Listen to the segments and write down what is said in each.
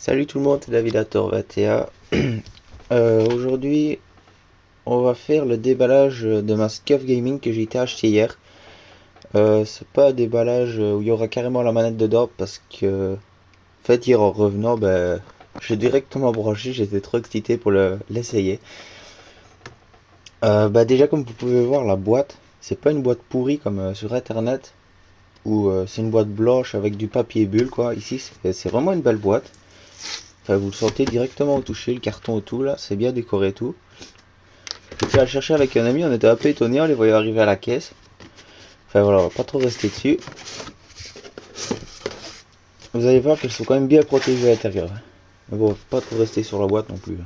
Salut tout le monde, c'est Davidator 21. Aujourd'hui, on va faire le déballage de ma SCUF Gaming que j'ai été acheté hier. C'est pas un déballage où il y aura carrément la manette dedans parce que, en fait, hier en revenant, j'ai directement branché, j'étais trop excité pour l'essayer. Déjà, comme vous pouvez voir, la boîte, c'est pas une boîte pourrie comme sur internet où c'est une boîte blanche avec du papier bulle quoi. Ici, c'est vraiment une belle boîte. Enfin, vous le sentez directement au toucher, le carton au tout là, c'est bien décoré et tout. J'étais à le chercher avec un ami, on était un peu étonnés, on les voyait arriver à la caisse. Enfin voilà, on va pas trop rester dessus. Vous allez voir qu'elles sont quand même bien protégées à l'intérieur. Mais bon, pas trop rester sur la boîte non plus.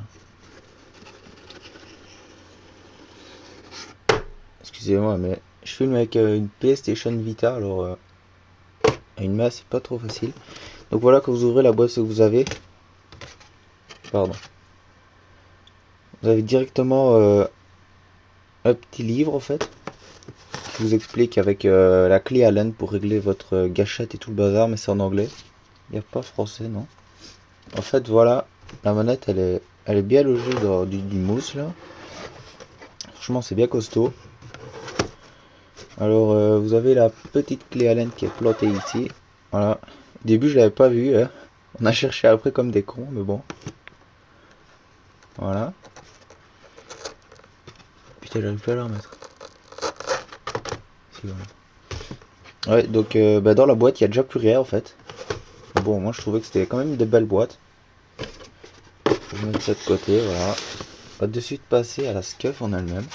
Excusez-moi, mais je filme avec une PlayStation Vita, alors une main c'est pas trop facile. Donc voilà, quand vous ouvrez la boîte, ce que vous avez. Pardon. Vous avez directement un petit livre en fait. Qui vous explique avec la clé Allen pour régler votre gâchette et tout le bazar, mais c'est en anglais. Il n'y a pas français, non. En fait, voilà, la manette, elle est bien logée dans du mousse là. Franchement, c'est bien costaud. Alors, vous avez la petite clé Allen qui est plantée ici. Voilà. Au début, je l'avais pas vue, hein. On a cherché après comme des cons, mais bon. Voilà. Putain, j'arrive plus à la remettre. Si, voilà. Ouais, donc dans la boîte, il y a déjà plus rien en fait. Bon, moi je trouvais que c'était quand même des belles boîtes. Je vais mettre ça de côté, voilà. On va de suite passer à la SCUF en elle-même.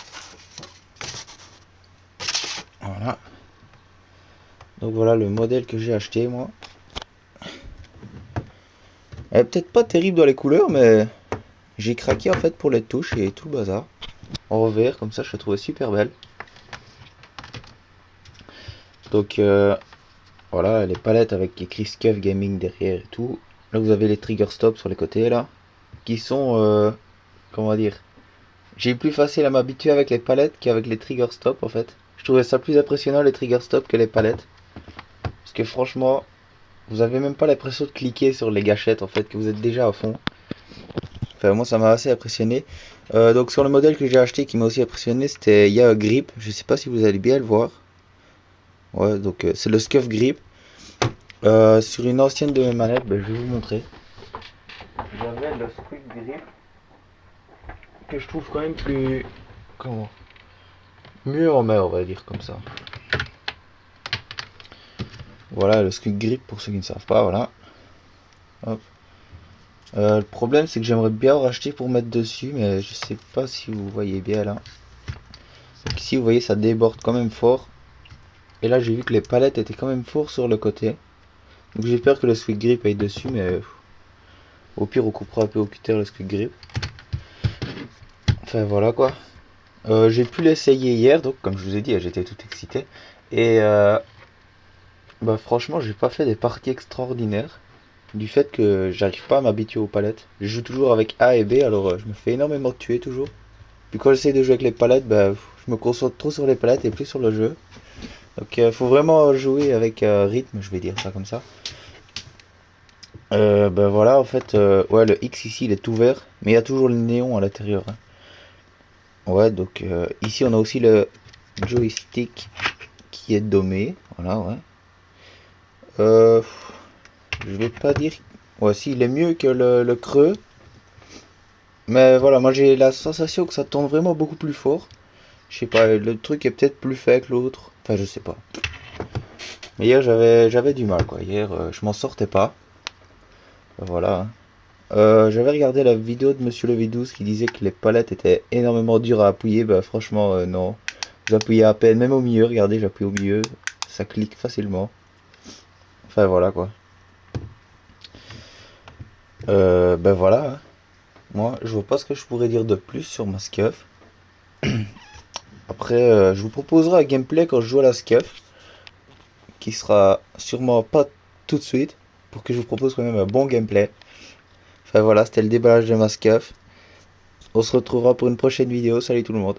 Voilà. Donc voilà le modèle que j'ai acheté moi. Elle est peut-être pas terrible dans les couleurs, mais j'ai craqué en fait pour les touches et tout le bazar. En revers, comme ça je la trouvais super belle. Donc voilà, les palettes avec écrit SCUF Gaming derrière et tout. Là vous avez les trigger stop sur les côtés là. Qui sont, comment dire, j'ai plus facile à m'habituer avec les palettes qu'avec les trigger stop en fait. Je trouvais ça plus impressionnant les trigger stop que les palettes. Parce que franchement, vous avez même pas l'impression de cliquer sur les gâchettes en fait, que vous êtes déjà à fond. Enfin moi ça m'a assez impressionné. Donc sur le modèle que j'ai acheté qui m'a aussi impressionné, c'était il y a un grip. Je sais pas si vous allez bien le voir. Ouais, donc c'est le SCUF grip. Sur une ancienne de mes manettes, je vais vous montrer. J'avais le SCUF grip que je trouve quand même plus, comment, mieux en main on va dire comme ça. Voilà le SCUF grip pour ceux qui ne savent pas, voilà. Hop. Le problème c'est que j'aimerais bien en racheter pour mettre dessus, mais je sais pas si vous voyez bien là. Donc ici vous voyez ça déborde quand même fort. Et là j'ai vu que les palettes étaient quand même forts sur le côté. Donc j'ai peur que le SCUF grip aille dessus, mais au pire on coupera un peu au cutter le SCUF grip. Enfin voilà quoi. J'ai pu l'essayer hier, donc comme je vous ai dit j'étais tout excité. Et franchement j'ai pas fait des parties extraordinaires. Du fait que j'arrive pas à m'habituer aux palettes. Je joue toujours avec A et B, alors je me fais énormément tuer toujours. Puis quand j'essaie de jouer avec les palettes, je me concentre trop sur les palettes et plus sur le jeu. Donc faut vraiment jouer avec rythme, je vais dire ça comme ça. Voilà, en fait, ouais, le X ici il est ouvert, mais il y a toujours le néon à l'intérieur, hein. Ouais, donc ici on a aussi le joystick qui est dommé, voilà, ouais. Je vais pas dire, ouais, si il est mieux que le creux, mais voilà, moi j'ai la sensation que ça tourne vraiment beaucoup plus fort. Je sais pas, le truc est peut-être plus fait que l'autre, enfin je sais pas. Mais hier j'avais du mal quoi, hier je m'en sortais pas. Voilà, hein. J'avais regardé la vidéo de Monsieur le V12 qui disait que les palettes étaient énormément dures à appuyer. Franchement, non. Vous appuyez à peine, même au milieu. Regardez, j'appuie au milieu. Ça clique facilement. Enfin, voilà quoi. Voilà, hein. Moi, je vois pas ce que je pourrais dire de plus sur ma SCUF. Après, je vous proposerai un gameplay quand je joue à la SCUF. Qui sera sûrement pas tout de suite. Pour que je vous propose quand même un bon gameplay. Enfin voilà, c'était le déballage de ma SCUF. On se retrouvera pour une prochaine vidéo. Salut tout le monde.